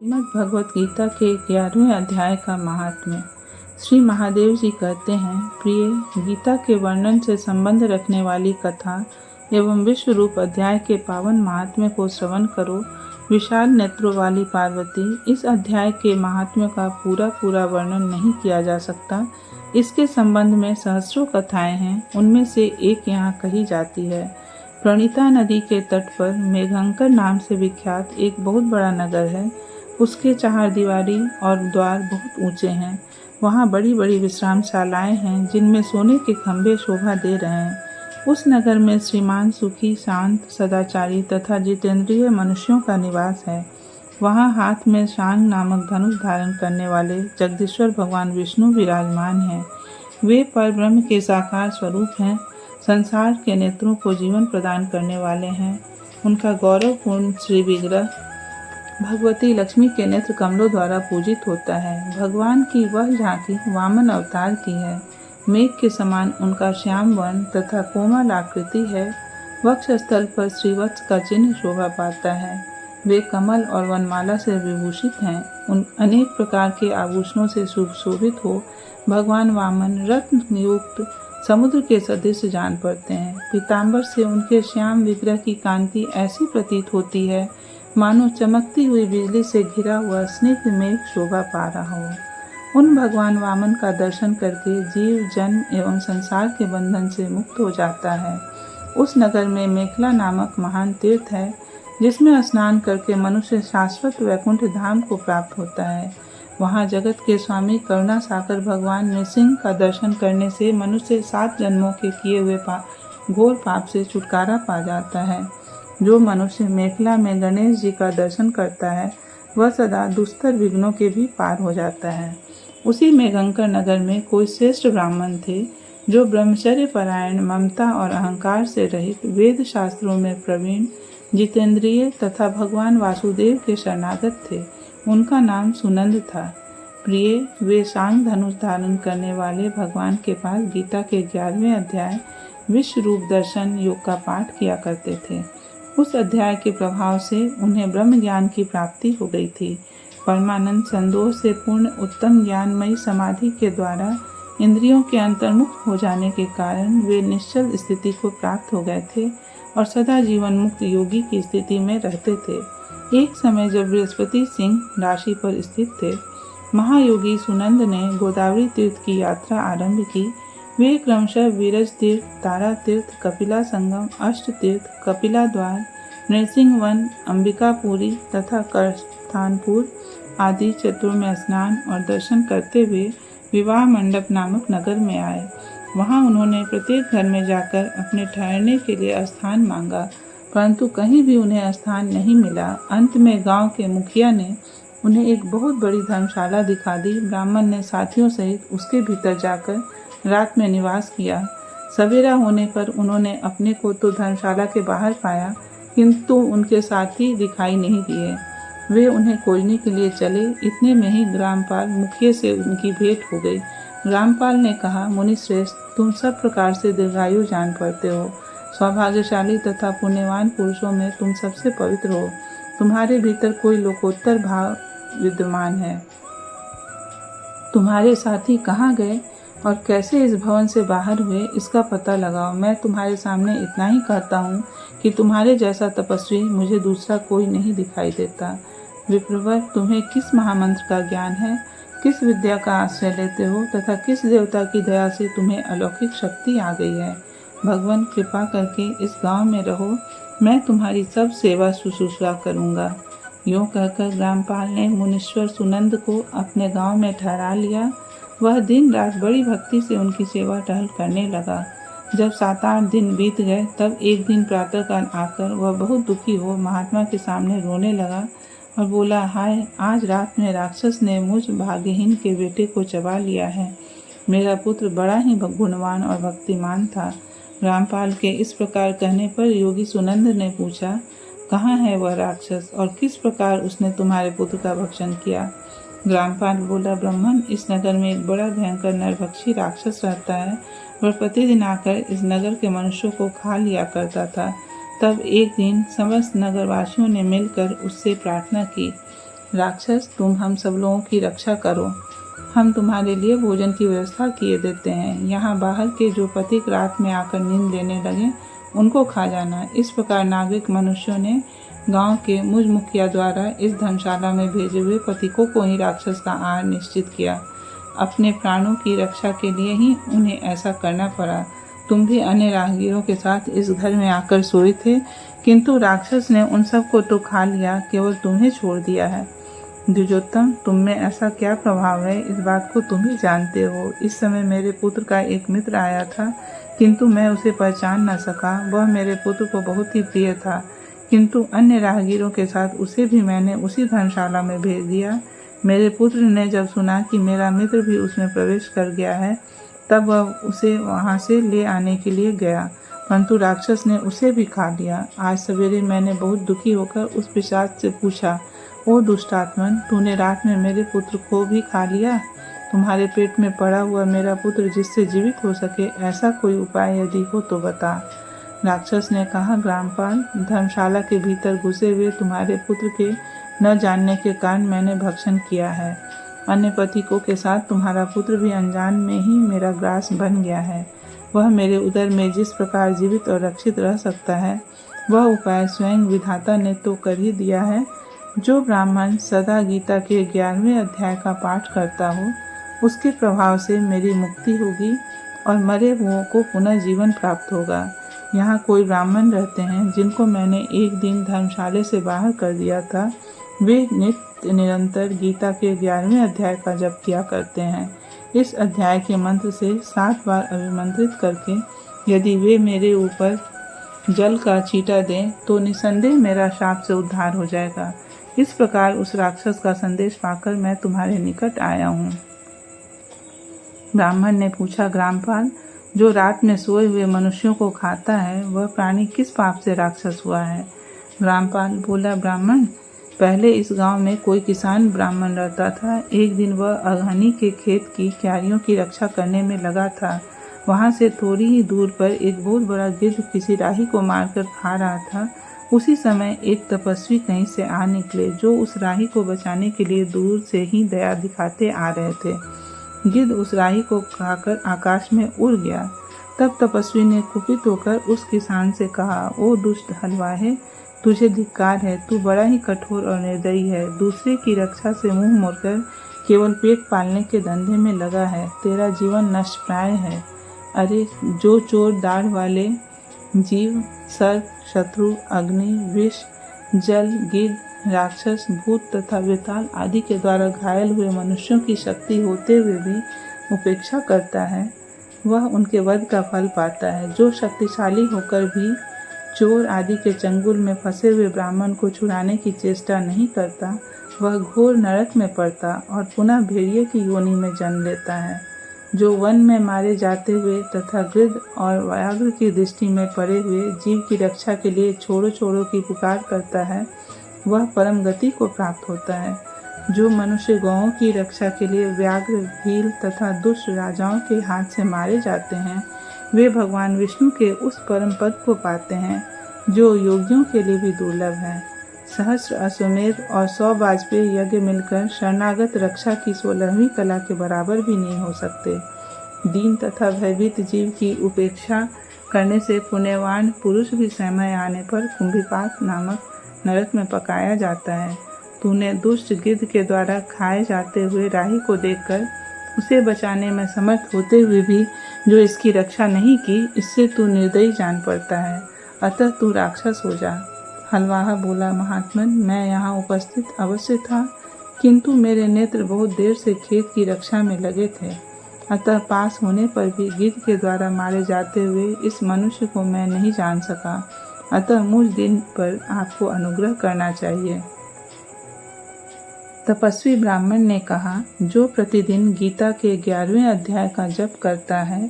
श्रीमद् भगवत गीता के 11वें अध्याय का महात्म्य। श्री महादेव जी कहते हैं, प्रिय, गीता के वर्णन से संबंध रखने वाली कथा एवं विश्व रूप अध्याय के पावन महात्म्य को श्रवण करो। विशाल नेत्रों वाली पार्वती, इस अध्याय के महात्म्य का पूरा वर्णन नहीं किया जा सकता। इसके संबंध में सहस्रों कथाएं हैं, उनमें से एक यहाँ कही जाती है। प्रणीता नदी के तट पर मेघंकर नाम से विख्यात एक बहुत बड़ा नगर है। उसके चारदीवारी और द्वार बहुत ऊंचे हैं। वहाँ बड़ी बड़ी विश्रामशालाएं हैं, जिनमें सोने के खंभे शोभा दे रहे हैं। उस नगर में श्रीमान, सुखी, शांत, सदाचारी तथा जितेंद्रिय मनुष्यों का निवास है। वहाँ हाथ में शांग नामक धनुष धारण करने वाले जगदीश्वर भगवान विष्णु विराजमान हैं। वे परब्रह्म के साकार स्वरूप हैं। संसार के नेत्रों को जीवन प्रदान करने वाले हैं। उनका गौरवपूर्ण श्री विग्रह भगवती लक्ष्मी के नेत्र कमलों द्वारा पूजित होता है। भगवान की वह झांकी वामन अवतार की है। मेघ के समान उनका श्याम वर्ण तथा कोमल आकृति है। वक्षस्थल पर श्रीवत्स का चिन्ह शोभा पाता है। वे कमल और वनमाला से विभूषित हैं। उन अनेक प्रकार के आभूषणों से सुशोभित हो भगवान वामन रत्न युक्त समुद्र के सदृश जान पड़ते हैं। पीताम्बर से उनके श्याम विग्रह की कांति ऐसी प्रतीत होती है मानो चमकती हुई बिजली से घिरा हुआ स्निग्ध मेघ शोभा पा रहा हो। उन भगवान वामन का दर्शन करके जीव जन्म एवं संसार के बंधन से मुक्त हो जाता है। उस नगर में मेखला नामक महान तीर्थ है, जिसमें स्नान करके मनुष्य शाश्वत वैकुंठ धाम को प्राप्त होता है। वहाँ जगत के स्वामी करुणा सागर भगवान नृसिंह का दर्शन करने से मनुष्य 7 जन्मों के किए हुए घोर पाप से छुटकारा पा जाता है। जो मनुष्य मेखला में गणेश जी का दर्शन करता है, वह सदा दुस्तर विघ्नों के भी पार हो जाता है। उसी मेघंकर नगर में कोई श्रेष्ठ ब्राह्मण थे, जो ब्रह्मचर्य परायण, ममता और अहंकार से रहित, वेद शास्त्रों में प्रवीण, जितेंद्रिय तथा भगवान वासुदेव के शरणागत थे। उनका नाम सुनंद था। प्रिय, वे शांग धनुष धारण करने वाले भगवान के पास गीता के 11वें अध्याय विश्व रूप दर्शन योग का पाठ किया करते थे। उस अध्याय के प्रभाव से उन्हें ब्रह्म ज्ञान की प्राप्ति हो गई थी। परमानंद संदोष से पूर्ण उत्तम ज्ञानमयी समाधि के द्वारा इंद्रियों के अंतर्मुक्त हो जाने के कारण वे निश्चल स्थिति को प्राप्त हो गए थे और सदा जीवन मुक्त योगी की स्थिति में रहते थे। एक समय जब बृहस्पति सिंह राशि पर स्थित थे, महायोगी सुनंद ने गोदावरी तीर्थ की यात्रा आरंभ की। वे क्रमशः वीरज तीर्थ, तारा तीर्थ, कपिला संगम, अष्ट तीर्थ, कपिला द्वार, नृसिंह वन, अंबिकापुरी तथा करस्थानपुर आदि चतुर्थ में स्नान और दर्शन करते हुए विवाह मंडप नामक नगर में आए। वहां उन्होंने प्रत्येक घर में जाकर अपने ठहरने के लिए स्थान मांगा, परंतु कहीं भी उन्हें स्थान नहीं मिला। अंत में गांव के मुखिया ने उन्हें एक बहुत बड़ी धर्मशाला दिखा दी। ब्राह्मण ने साथियों सहित उसके भीतर जाकर रात में निवास किया। सवेरा होने पर उन्होंने अपने को तो धर्मशाला के बाहर पाया, किंतु उनके साथी दिखाई नहीं दिए। वे उन्हें खोजने के लिए चले। इतने में ही ग्रामपाल मुखिया से उनकी भेंट हो गई। ग्रामपाल ने कहा, मुनि श्रेष्ठ, तुम सब प्रकार से दीर्घायु जान पड़ते हो। सौभाग्यशाली तथा पुण्यवान पुरुषों में तुम सबसे पवित्र हो। तुम्हारे भीतर कोई लोकोत्तर भाव विद्यमान है। तुम्हारे साथी कहाँ गए और कैसे इस भवन से बाहर हुए, इसका पता लगाओ। मैं तुम्हारे सामने इतना ही कहता हूँ कि तुम्हारे जैसा तपस्वी मुझे दूसरा कोई नहीं दिखाई देता। विप्रवर, तुम्हें किस महामंत्र का ज्ञान है, किस विद्या का आश्रय लेते हो तथा किस देवता की दया से तुम्हें अलौकिक शक्ति आ गई है। भगवान, कृपा करके इस गांव में रहो, मैं तुम्हारी सब सेवा शुश्रूषा करूँगा। यूँ कहकर ग्रामपाल ने मुनीश्वर सुनंद को अपने गांव में ठहरा लिया। वह दिन रात बड़ी भक्ति से उनकी सेवा टहल करने लगा। जब 7-8 दिन बीत गए, तब एक दिन प्रातःकाल आकर वह बहुत दुखी हो महात्मा के सामने रोने लगा और बोला, हाय, आज रात में राक्षस ने मुझ भाग्यहीन के बेटे को चबा लिया है। मेरा पुत्र बड़ा ही गुणवान और भक्तिमान था। ग्रामपाल के इस प्रकार कहने पर योगी सुनंद ने पूछा, कहाँ है वह राक्षस और किस प्रकार उसने तुम्हारे पुत्र का भक्षण किया। ग्रामपाल बोला, ब्राह्मण, इस नगर में एक बड़ा भयंकर नरभक्षी राक्षस रहता है। वह प्रतिदिन आकर इस नगर के मनुष्यों को खा लिया करता था। तब एक दिन समस्त नगरवासियों ने मिलकर उससे प्रार्थना की, राक्षस, तुम हम सब लोगों की रक्षा करो, हम तुम्हारे लिए भोजन की व्यवस्था किए देते हैं। यहाँ बाहर के जो पथिक रात में आकर नींद लेने लगे उनको खा जाना। इस प्रकार नागरिक मनुष्यों ने गांव के मुझ मुखिया द्वारा इस धर्मशाला में भेजे हुए पथिकों को ही राक्षस का आहार निश्चित किया। अपने प्राणों की रक्षा के लिए ही उन्हें ऐसा करना पड़ा। तुम भी अन्य राहगीरों के साथ इस घर में आकर सोए थे, किंतु राक्षस ने उन सबको तो खा लिया, केवल तुम्हें छोड़ दिया है। द्विजोत्तम, तुम में ऐसा क्या प्रभाव है, इस बात को तुम ही जानते हो। इस समय मेरे पुत्र का एक मित्र आया था, किंतु मैं उसे पहचान न सका। वह मेरे पुत्र को बहुत ही प्रिय था, किंतु अन्य राहगीरों के साथ उसे भी मैंने उसी धर्मशाला में भेज दिया। मेरे पुत्र ने जब सुना कि मेरा मित्र भी उसमें प्रवेश कर गया है, तब वह उसे वहां से ले आने के लिए गया, परंतु राक्षस ने उसे भी खा लिया। आज सवेरे मैंने बहुत दुखी होकर उस पिशाच से पूछा, ओ दुष्टात्मन, तूने रात में मेरे पुत्र को भी खा लिया? तुम्हारे पेट में पड़ा हुआ मेरा पुत्र जिससे जीवित हो सके, ऐसा कोई उपाय यदि हो तो बता। राक्षस ने कहा, ग्रामपाल, धर्मशाला के भीतर घुसे हुए तुम्हारे पुत्र के न जानने के कारण मैंने भक्षण किया है। अन्य पथिकों के साथ तुम्हारा पुत्र भी अनजान में ही मेरा ग्रास बन गया है। वह मेरे उदर में जिस प्रकार जीवित और रक्षित रह सकता है, वह उपाय स्वयं विधाता ने तो कर ही दिया है। जो ब्राह्मण सदा गीता के 11वें अध्याय का पाठ करता हो, उसके प्रभाव से मेरी मुक्ति होगी और मरे हुओं को पुनः जीवन प्राप्त होगा। यहाँ कोई ब्राह्मण रहते हैं जिनको मैंने एक दिन धर्मशाले से बाहर कर दिया था। वे नित्य निरंतर गीता के 11वें अध्याय का जप किया करते हैं। इस अध्याय के मंत्र से 7 बार अभिमंत्रित करके यदि वे मेरे ऊपर जल का छींटा दें तो निसंदेह मेरा शाप से उद्धार हो जाएगा। इस प्रकार उस राक्षस का संदेश पाकर मैं तुम्हारे निकट आया हूँ। ब्राह्मण ने पूछा, ग्रामपाल, जो रात में सोए हुए मनुष्यों को खाता है, वह प्राणी किस पाप से राक्षस हुआ है? ग्रामपाल बोला, ब्राह्मण, पहले इस गांव में कोई किसान ब्राह्मण रहता था। एक दिन वह अगहनी के खेत की क्यारियों की रक्षा करने में लगा था। वहां से थोड़ी ही दूर पर एक बहुत बड़ा गिद्ध किसी राही को मारकर खा रहा था। उसी समय एक तपस्वी कहीं से आ निकले, जो उस राही को बचाने के लिए दूर से ही दया दिखाते आ रहे थे। गिद्ध उस राही को खाकर आकाश में उड़ गया। तब तपस्वी ने कुपित होकर उस किसान से कहा, ओ दुष्ट हलवाहे, तुझे धिक्कार है, तू बड़ा ही कठोर और निर्दयी है। दूसरे की रक्षा से मुंह मोड़कर केवल पेट पालने के धंधे में लगा है। तेरा जीवन नष्ट प्राय है। अरे, जो चोर दाढ़ वाले जीव, सर्प, शत्रु, अग्नि, विष, जल, गिद्ध, राक्षस, भूत तथा वेताल आदि के द्वारा घायल हुए मनुष्यों की शक्ति होते हुए भी उपेक्षा करता है, वह उनके वध का फल पाता है। जो शक्तिशाली होकर भी चोर आदि के चंगुल में फंसे हुए ब्राह्मण को छुड़ाने की चेष्टा नहीं करता, वह घोर नरक में पड़ता और पुनः भेड़िए की योनि में जन्म लेता है। जो वन में मारे जाते हुए तथा गिद्ध और व्याघ्र की दृष्टि में पड़े हुए जीव की रक्षा के लिए छोड़ो छोड़ो की पुकार करता है, वह परम गति को प्राप्त होता है। जो मनुष्य गौओं की रक्षा के लिए व्याघ्र, भील तथा दुष्ट राजाओं के हाथ से मारे जाते हैं, वे भगवान विष्णु के उस परम पद को पाते हैं, जो योगियों के लिए भी दुर्लभ है। सहस्र अश्वमेध और 100 वाजपेयी यज्ञ मिलकर शरणागत रक्षा की 16वीं कला के बराबर भी नहीं हो सकते। दीन तथा भयभीत जीव की उपेक्षा करने से पुण्यवान पुरुष भी समय आने पर कुंभिपाक नामक नरक में पकाया जाता है। तूने दुष्ट गिद्ध के द्वारा खाए जाते हुए राही को देखकर उसे बचाने में समर्थ होते हुए भी जो इसकी रक्षा नहीं की, इससे तू निर्दयी जान पड़ता है। अतः तू राक्षस हो जा। हलवाहा बोला, महात्मन, मैं यहाँ उपस्थित अवश्य था, किंतु मेरे नेत्र बहुत देर से खेत की रक्षा में लगे थे। अतः पास होने पर भी गिद्ध के द्वारा मारे जाते हुए इस मनुष्य को मैं नहीं जान सका। अतः मुझ दिन पर आपको अनुग्रह करना चाहिए। तपस्वी ब्राह्मण ने कहा, जो प्रतिदिन गीता के 11वें अध्याय का जप करता है,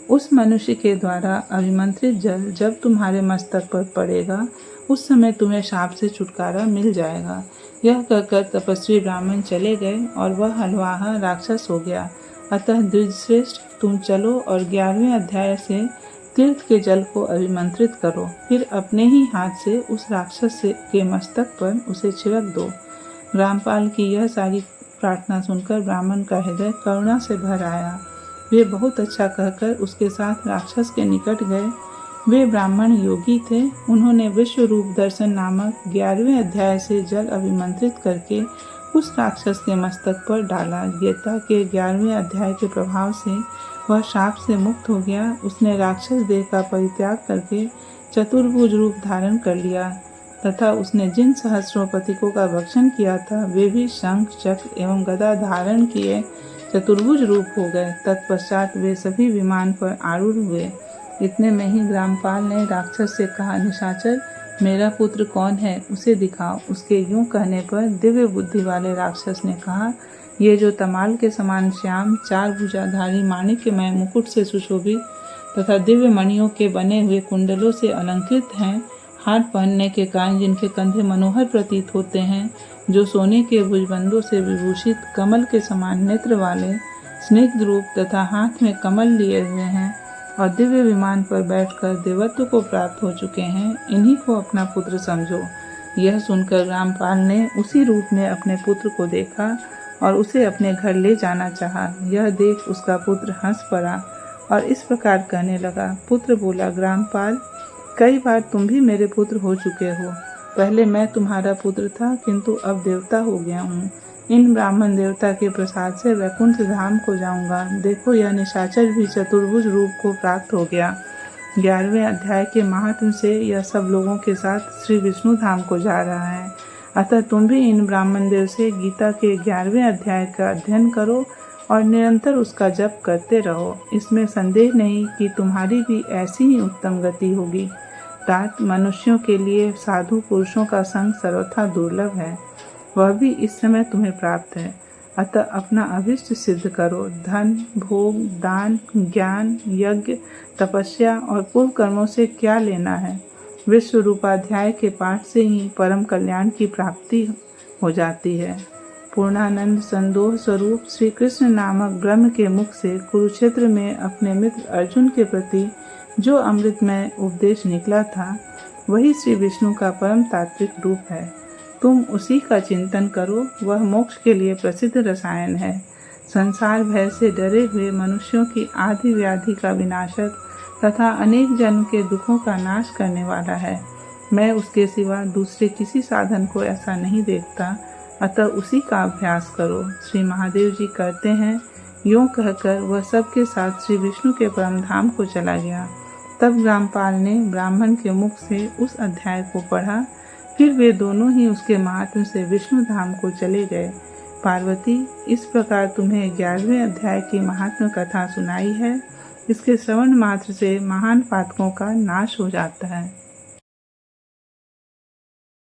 उस मनुष्य के द्वारा अभिमंत्रित जल जब तुम्हारे मस्तक पर पड़ेगा, उस समय तुम्हें शाप से छुटकारा मिल जाएगा। यह कहकर तपस्वी ब्राह्मण चले गए और वह हलवाहा राक्षस हो गया। अतः द्विजश्रेष्ठ, तुम चलो और 11वें अध्याय से तीर्थ के जल को अभिमंत्रित करो, फिर अपने ही हाथ से उस राक्षस के मस्तक पर उसे छिड़क दो। रामपाल की यह सारी प्रार्थना सुनकर ब्राह्मण का हृदय करुणा से भर आया। वे बहुत अच्छा कहकर उसके साथ राक्षस के निकट गए। वे ब्राह्मण योगी थे। उन्होंने विश्व रूप दर्शन नामक 11वें अध्याय से जल अभिमंत्रित करके उस राक्षस के मस्तक पर डाला। गीता के 11वें अध्याय के प्रभाव से वह शाप से मुक्त हो गया। उसने राक्षस देह का परित्याग करके चतुर्भुज रूप धारण कर लिया तथा उसने जिन सहस्रों पथिकों का भक्षण किया था वे भी शंख, चक्र एवं गदा धारण किए चतुर्भुज रूप हो गए। तत्पश्चात वे सभी विमान पर आरूढ़ हुए। इतने में ही ग्रामपाल ने राक्षस से कहा, निशाचर, मेरा पुत्र कौन है, उसे दिखाओ। उसके यूं कहने पर दिव्य बुद्धि वाले राक्षस ने कहा, ये जो तमाल के समान श्याम, 4 भुजाधारी माणिक्यमय मुकुट से सुशोभित तथा दिव्य मणियों के बने हुए कुंडलों से अलंकृत हैं, हाथ पहनने के कारण जिनके कंधे मनोहर प्रतीत होते हैं, जो सोने के भुजबंदों से विभूषित कमल के समान नेत्र वाले, स्निग्ध रूप तथा हाथ में कमल लिए हुए हैं और दिव्य विमान पर बैठकर देवत्व को प्राप्त हो चुके हैं, इन्हीं को अपना पुत्र समझो। यह सुनकर रामपाल ने उसी रूप में अपने पुत्र को देखा और उसे अपने घर ले जाना चाहा। यह देख उसका पुत्र हंस पड़ा और इस प्रकार कहने लगा। पुत्र बोला, ग्रामपाल, कई बार तुम भी मेरे पुत्र हो चुके हो। पहले मैं तुम्हारा पुत्र था, किंतु अब देवता हो गया हूँ। इन ब्राह्मण देवता के प्रसाद से वैकुंठ धाम को जाऊंगा। देखो, यह निशाचर भी चतुर्भुज रूप को प्राप्त हो गया। 11वें अध्याय के महात्म से यह सब लोगों के साथ श्री विष्णु धाम को जा रहा है। अतः तुम भी इन ब्राह्मण देव से गीता के 11वें अध्याय का अध्ययन करो और निरंतर उसका जप करते रहो। इसमें संदेह नहीं कि तुम्हारी भी ऐसी ही उत्तम गति होगी। तात मनुष्यों के लिए साधु पुरुषों का संग सर्वथा दुर्लभ है, वह भी इस समय तुम्हें प्राप्त है। अतः अपना अभिष्ट सिद्ध करो। धन, भोग, दान, ज्ञान, यज्ञ, तपस्या और पूर्व कर्मों से क्या लेना है। विश्व रूपाध्याय के पाठ से ही परम कल्याण की प्राप्ति हो जाती है। पूर्णानंद संदोह स्वरूप श्री कृष्ण नामक ब्रह्म के मुख से कुरुक्षेत्र में अपने मित्र अर्जुन के प्रति जो अमृतमय उपदेश निकला था, वही श्री विष्णु का परम तात्विक रूप है। तुम उसी का चिंतन करो, वह मोक्ष के लिए प्रसिद्ध रसायन है। संसार भय से डरे हुए मनुष्यों की आदि व्याधि का विनाशक तथा अनेक जन्म के दुखों का नाश करने वाला है। मैं उसके सिवा दूसरे किसी साधन को ऐसा नहीं देखता, अतः उसी का अभ्यास करो। श्री महादेव जी कहते हैं, यूँ कहकर वह सबके साथ श्री विष्णु के परम धाम को चला गया। तब ग्रामपाल ने ब्राह्मण के मुख से उस अध्याय को पढ़ा। फिर वे दोनों ही उसके महात्म से विष्णु धाम को चले गए। पार्वती, इस प्रकार तुम्हें 11वें अध्याय की महात्म कथा सुनाई है। इसके श्रवण मात्र से महान पातकों का नाश हो जाता है।